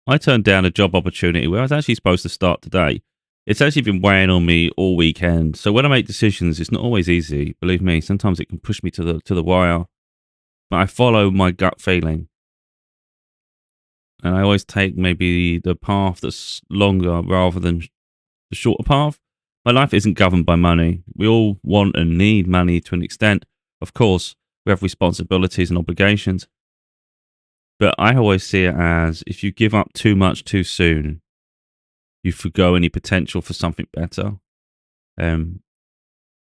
I turned down a job opportunity where I was actually supposed to start today. It's actually been weighing on me all weekend. So when I make decisions, it's not always easy. Believe me, sometimes it can push me to the wire. But I follow my gut feeling, and I always take maybe the path that's longer rather than the shorter path. My life isn't governed by money. We all want and need money to an extent. Of course, we have responsibilities and obligations. But I always see it as if you give up too much too soon, you forgo any potential for something better. Um,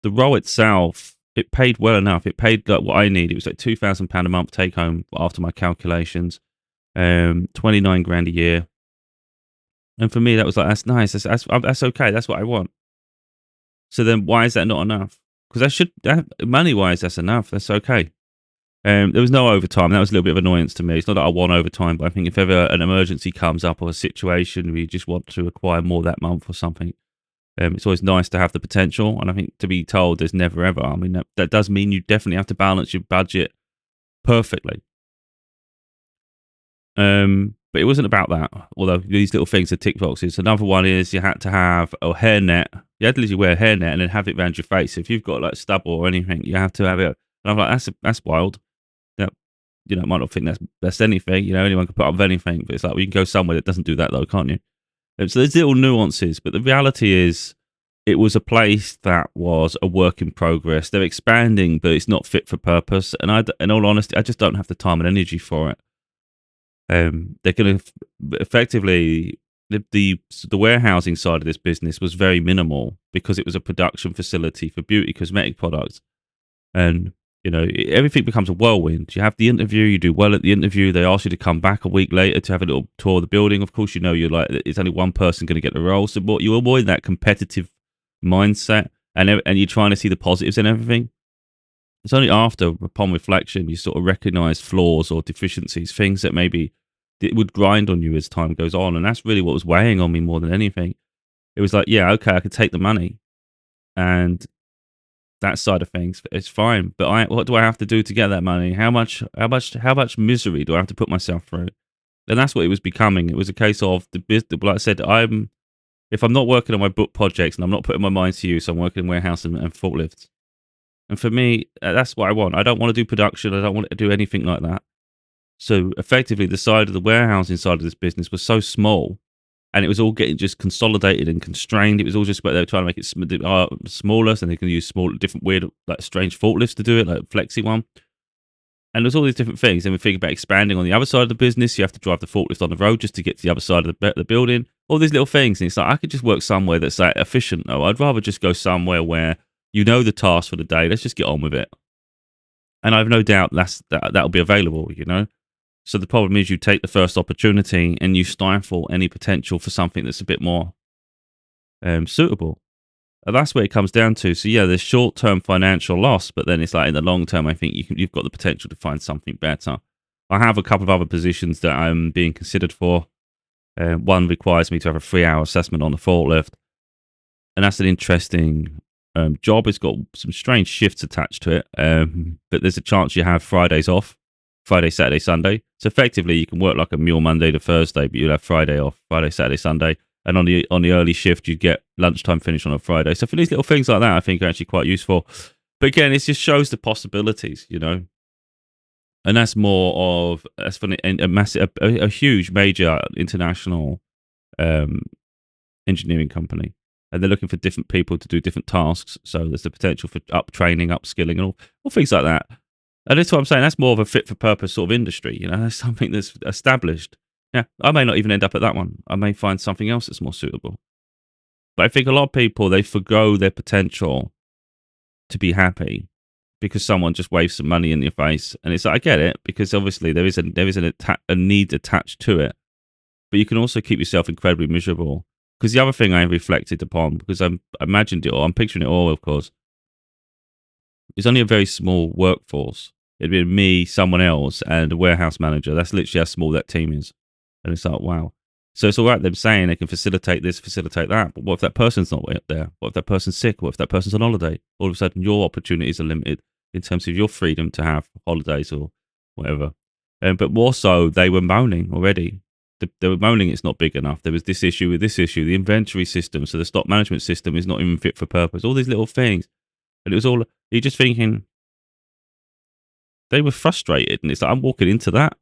the role itself, it paid well enough. It paid like what I need. It was like £2,000 a month take home after my calculations. 29 grand a year. And for me, that was like, that's nice. That's okay. That's what I want. So then why is that not enough? Because money wise, that's enough. That's okay. There was no overtime. That was a little bit of annoyance to me. It's not that I want overtime, but I think if ever an emergency comes up or a situation where you just want to acquire more that month or something, it's always nice to have the potential. And I think to be told there's never ever, I mean, that does mean you definitely have to balance your budget perfectly. But it wasn't about that. Although these little things are tick boxes. Another one is you had to have a hairnet. You had to literally wear a hairnet and then have it around your face. If you've got like stubble or anything, you have to have it. And I'm like, that's wild. Yeah, might not think that's anything. Anyone can put up with anything, but it's like, well, you can go somewhere that doesn't do that though, can't you? So there's little nuances, but the reality is, it was a place that was a work in progress. They're expanding, but it's not fit for purpose. And in all honesty, I just don't have the time and energy for it. They're going to effectively the warehousing side of this business was very minimal because it was a production facility for beauty cosmetic products, and everything becomes a whirlwind. You have the interview, you do well at the interview. They ask you to come back a week later to have a little tour of the building. Of course, you're like, it's only one person going to get the role, so you avoid that competitive mindset, and you're trying to see the positives in everything. It's only after, upon reflection, you sort of recognize flaws or deficiencies, things that maybe it would grind on you as time goes on. And that's really what was weighing on me more than anything. It was like, yeah, okay, I could take the money and that side of things, it's fine. But what do I have to do to get that money? How much misery do I have to put myself through? And that's what it was becoming. It was a case of the business. Like I said, if I'm not working on my book projects and I'm not putting my mind to use, I'm working in warehouse and forklifts. And for me, that's what I want. I don't want to do production. I don't want to do anything like that. So effectively, the side of the warehousing side of this business was so small, and it was all getting just consolidated and constrained. It was all just about they were trying to make it smaller, so they can use different weird, like strange forklifts to do it, like flexi one. And there's all these different things. And we think about expanding on the other side of the business. You have to drive the forklift on the road just to get to the other side of the building. All these little things. And it's like, I could just work somewhere that's like efficient. Though I'd rather just go somewhere where the task for the day. Let's just get on with it. And I have no doubt that'll be available, So the problem is you take the first opportunity and you stifle any potential for something that's a bit more suitable. And that's where it comes down to. So yeah, there's short-term financial loss, but then it's like in the long term, I think you've got the potential to find something better. I have a couple of other positions that I'm being considered for. One requires me to have a 3-hour assessment on the forklift. And that's an interesting job. It's got some strange shifts attached to it, but there's a chance you have Fridays off, Friday, Saturday, Sunday. So effectively, you can work like a mule Monday to Thursday, but you'll have Friday off, Friday, Saturday, Sunday. And on the early shift, you get lunchtime finish on a Friday. So for these little things like that, I think are actually quite useful. But again, it just shows the possibilities, And that's that's for a huge, major international engineering company. And they're looking for different people to do different tasks. So there's the potential for training, upskilling, and all things like that. And that's what I'm saying. That's more of a fit for purpose sort of industry. That's something that's established. Yeah, I may not even end up at that one. I may find something else that's more suitable. But I think a lot of people, they forgo their potential to be happy because someone just waves some money in your face. And it's like, I get it, because obviously there is a need attached to it. But you can also keep yourself incredibly miserable. Because the other thing I reflected upon, because I imagined it all, I'm picturing it all, of course, it's only a very small workforce. It'd be me, someone else, and a warehouse manager. That's literally how small that team is. And it's like, wow. So it's all right them saying they can facilitate this, facilitate that. But what if that person's not there? What if that person's sick? What if that person's on holiday? All of a sudden, your opportunities are limited in terms of your freedom to have holidays or whatever. But more so, they were moaning already. they were moaning it's not big enough. There was this issue with this issue, the inventory system, so the stock management system is not even fit for purpose. All these little things, and it was all you're just thinking. They were frustrated, and it's like I'm walking into that.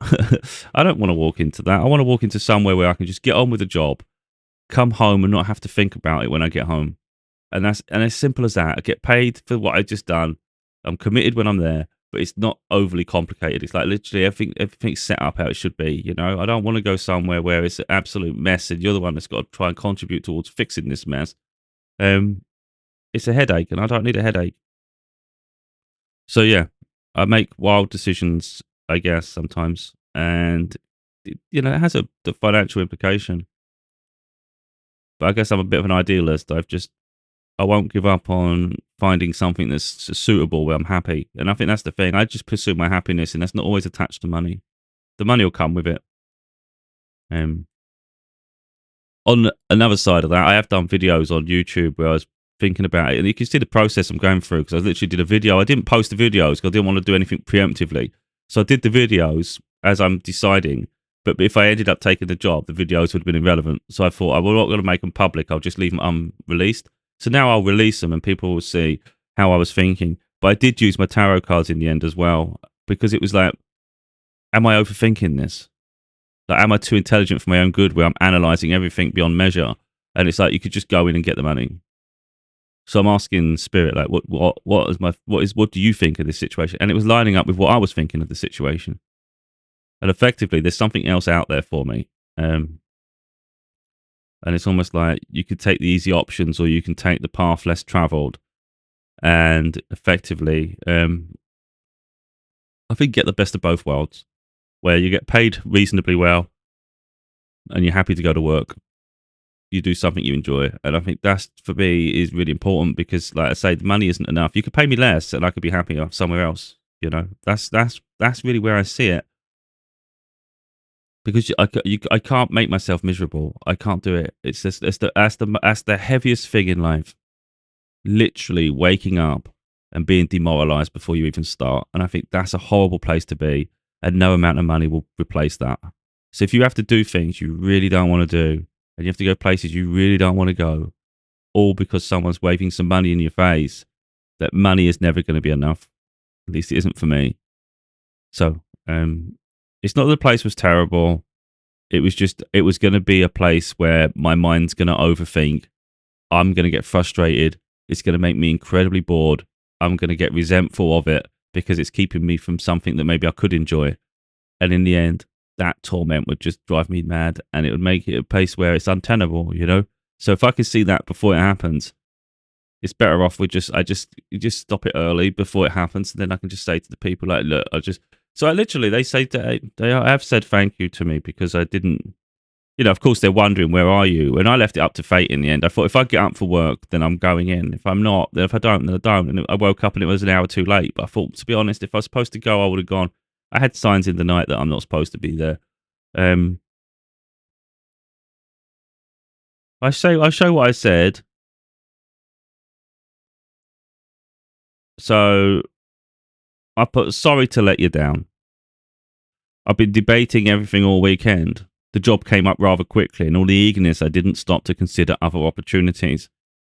I don't want to walk into that. I want to walk into somewhere where I can just get on with the job, come home, and not have to think about it when I get home. And that's as simple as that. I get paid for what I just done. I'm committed when I'm there, but it's not overly complicated. It's like literally everything's set up how it should be. You know, I don't want to go somewhere where it's an absolute mess, and you're the one that's got to try and contribute towards fixing this mess. Um, it's a headache, and I don't need a headache. So yeah, I make wild decisions, I guess sometimes, and you know it has the financial implication. But I guess I'm a bit of an idealist. I won't give up on finding something that's suitable where I'm happy. And I think that's the thing. I just pursue my happiness, and that's not always attached to money. The money will come with it. Um, on another side of that, I have done videos on YouTube where I was thinking about it, and you can see the process I'm going through because I literally did a video. I didn't post the videos because I didn't want to do anything preemptively. So I did the videos as I'm deciding. But if I ended up taking the job, the videos would have been irrelevant. So I thought, I'm not going to make them public. I'll just leave them unreleased. So now I'll release them and people will see how I was thinking. But I did use my tarot cards in the end as well because it was like, am I overthinking this? Like, am I too intelligent for my own good where I'm analysing everything beyond measure? And it's like, you could just go in and get the money. So I'm asking spirit, like, what do you think of this situation? And it was lining up with what I was thinking of the situation. And effectively, there's something else out there for me. And it's almost like you could take the easy options or you can take the path less traveled. And effectively, I think get the best of both worlds, where you get paid reasonably well and you're happy to go to work. You do something you enjoy. And I think that's, for me, is really important because, like I say, the money isn't enough. You could pay me less and I could be happier somewhere else. You know, that's really where I see it. Because I can't make myself miserable. I can't do it. It's just that's the heaviest thing in life. Literally waking up and being demoralized before you even start. And I think that's a horrible place to be. And no amount of money will replace that. So if you have to do things you really don't want to do, and you have to go places you really don't want to go, all because someone's waving some money in your face, that money is never going to be enough. At least it isn't for me. So it's not that the place was terrible. It was going to be a place where my mind's going to overthink. I'm going to get frustrated. It's going to make me incredibly bored. I'm going to get resentful of it because it's keeping me from something that maybe I could enjoy. And in the end, that torment would just drive me mad and it would make it a place where it's untenable, you know? So if I can see that before it happens, it's better off with you just stop it early before it happens. And then I can just say to the people, like, look, so I literally, they say they have said thank you to me because I didn't, you know, of course they're wondering, where are you? And I left it up to fate in the end. I thought if I get up for work, then I'm going in. If I'm not, then if I don't, then I don't. And I woke up and it was an hour too late. But I thought, to be honest, if I was supposed to go, I would have gone. I had signs in the night that I'm not supposed to be there. I show what I said. So I put, sorry to let you down. I've been debating everything all weekend. The job came up rather quickly, and all the eagerness, I didn't stop to consider other opportunities.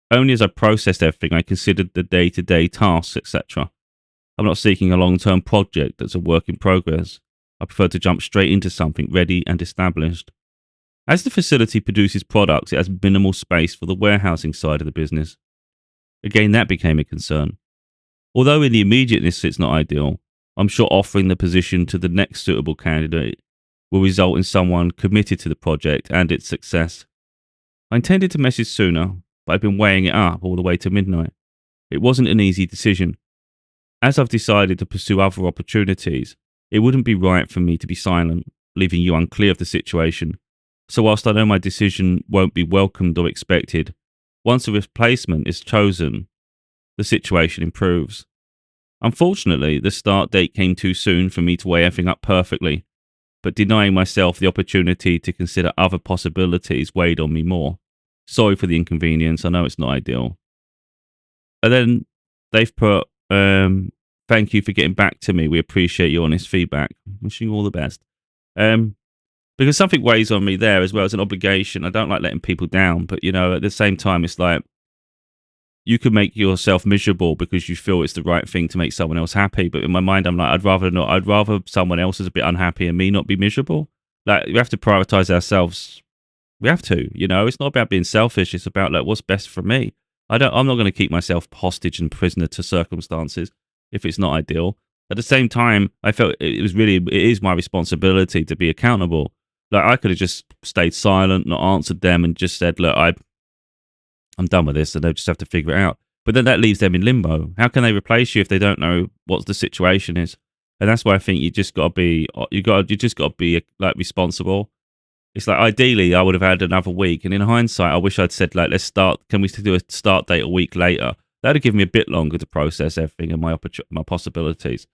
Only as I processed everything, I considered the day-to-day tasks, etc. I'm not seeking a long-term project that's a work in progress. I prefer to jump straight into something ready and established. As the facility produces products, it has minimal space for the warehousing side of the business. Again, that became a concern. Although in the immediateness it's not ideal, I'm sure offering the position to the next suitable candidate will result in someone committed to the project and its success. I intended to message sooner, but I've been weighing it up all the way to midnight. It wasn't an easy decision. As I've decided to pursue other opportunities, it wouldn't be right for me to be silent, leaving you unclear of the situation. So whilst I know my decision won't be welcomed or expected, once a replacement is chosen, the situation improves. Unfortunately, the start date came too soon for me to weigh everything up perfectly, but denying myself the opportunity to consider other possibilities weighed on me more. Sorry for the inconvenience, I know it's not ideal. And then they've put, thank you for getting back to me. We appreciate your honest feedback. Wishing you all the best. because something weighs on me there as well as an obligation. I don't like letting people down, but at the same time, it's like you can make yourself miserable because you feel it's the right thing to make someone else happy. But in my mind, I'm like, I'd rather not. I'd rather someone else is a bit unhappy and me not be miserable. Like, we have to prioritize ourselves. We have to, it's not about being selfish. It's about like what's best for me. I'm not going to keep myself hostage and prisoner to circumstances if it's not ideal. At the same time, I felt it is my responsibility to be accountable. Like, I could have just stayed silent, not answered them, and just said, look, I'm done with this, and they'll just have to figure it out. But then that leaves them in limbo. How can they replace you if they don't know what the situation is? And that's why I think you just got to be, like, responsible. It's like, ideally, I would have had another week, and in hindsight, I wish I'd said, like, let's start. Can we do a start date a week later? That'd have given me a bit longer to process everything and my possibilities.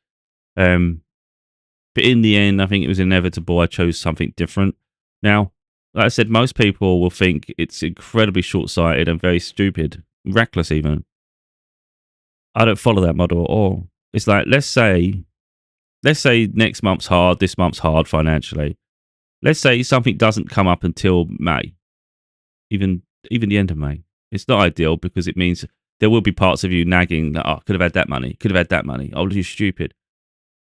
But in the end, I think it was inevitable. I chose something different. Now, like I said, most people will think it's incredibly short-sighted and very stupid, reckless even. I don't follow that model at all. It's like, let's say next month's hard, this month's hard financially. Let's say something doesn't come up until May, even the end of May. It's not ideal because it means there will be parts of you nagging that, oh, could have had that money, oh, you're stupid.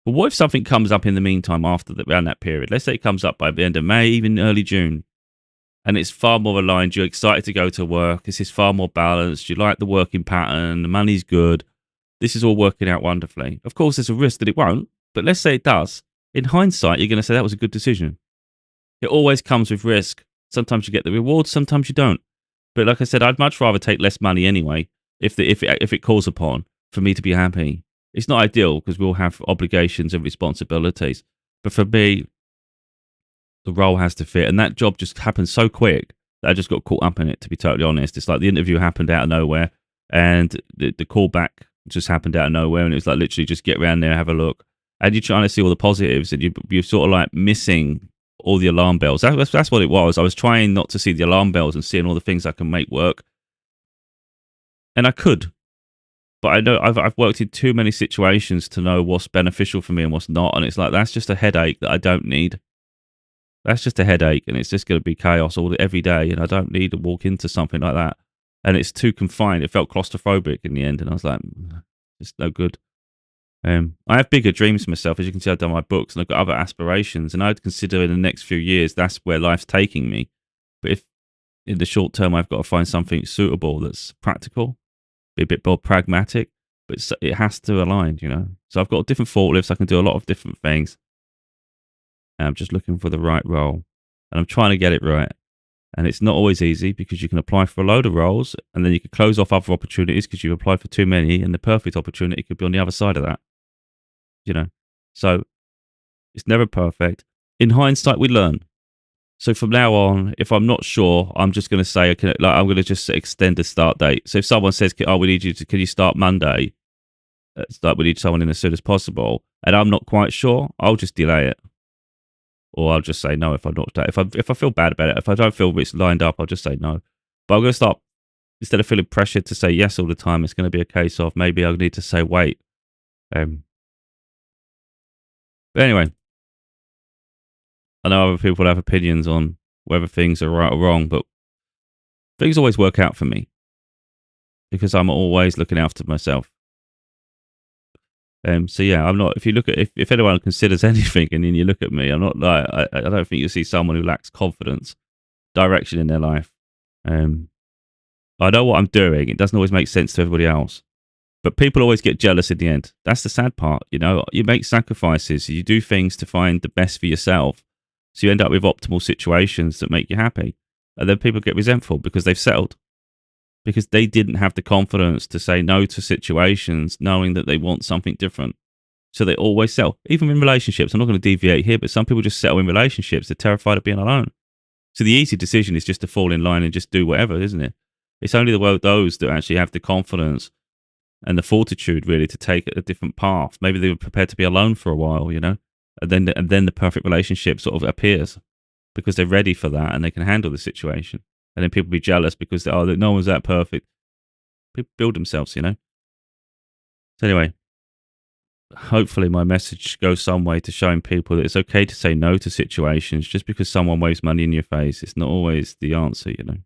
But what if something comes up in the meantime around that period? Let's say it comes up by the end of May, even early June, and it's far more aligned. You're excited to go to work. This is far more balanced. You like the working pattern. The money's good. This is all working out wonderfully. Of course, there's a risk that it won't, but let's say it does. In hindsight, you're going to say that was a good decision. It always comes with risk. Sometimes you get the rewards, sometimes you don't. But like I said, I'd much rather take less money anyway if it calls upon for me to be happy. It's not ideal because we all have obligations and responsibilities. But for me, the role has to fit. And that job just happened so quick that I just got caught up in it, to be totally honest. It's like the interview happened out of nowhere and the callback just happened out of nowhere. And it was like literally just get around there, have a look. And you're trying to see all the positives and you're sort of like missing all the alarm bells. That's what it was. I was trying not to see the alarm bells and seeing all the things I can make work. And I could. But I know I've worked in too many situations to know what's beneficial for me and what's not. And it's like, that's just a headache that I don't need. That's just a headache, and it's just going to be chaos every day. And I don't need to walk into something like that. And it's too confined. It felt claustrophobic in the end. And I was like, it's no good. I have bigger dreams for myself. As you can see, I've done my books and I've got other aspirations. And I'd consider in the next few years, that's where life's taking me. But if in the short term, I've got to find something suitable that's practical, be a bit more pragmatic, but it has to align, So I've got different forklifts. I can do a lot of different things. And I'm just looking for the right role. And I'm trying to get it right. And it's not always easy because you can apply for a load of roles and then you can close off other opportunities because you've applied for too many, and the perfect opportunity could be on the other side of that. So it's never perfect. In hindsight, we learn. So from now on, if I'm not sure, I'm just going to say, okay, I'm going to just extend the start date. So if someone says, oh, can you start Monday? We need someone in as soon as possible. And I'm not quite sure, I'll just delay it. Or I'll just say no if I'm not. If I feel bad about it, if I don't feel it's lined up, I'll just say no. But I'm going to start, instead of feeling pressured to say yes all the time, it's going to be a case of maybe I need to say wait. But anyway, I know other people have opinions on whether things are right or wrong, but things always work out for me because I'm always looking after myself. So yeah, I'm not. If you look at if anyone considers anything, and then you look at me, I'm not like I don't think you'll see someone who lacks confidence, direction in their life. I know what I'm doing. It doesn't always make sense to everybody else. But people always get jealous in the end. That's the sad part. You make sacrifices. You do things to find the best for yourself. So you end up with optimal situations that make you happy. And then people get resentful because they've settled. Because they didn't have the confidence to say no to situations knowing that they want something different. So they always settle. Even in relationships. I'm not going to deviate here, but some people just settle in relationships. They're terrified of being alone. So the easy decision is just to fall in line and just do whatever, isn't it? It's only those that actually have the confidence and the fortitude really to take a different path. Maybe they were prepared to be alone for a while, and then the perfect relationship sort of appears because they're ready for that and they can handle the situation. And then people be jealous because no one's that perfect. People build themselves, So anyway, hopefully my message goes some way to showing people that it's okay to say no to situations. Just because someone waves money in your face, it's not always the answer, you know.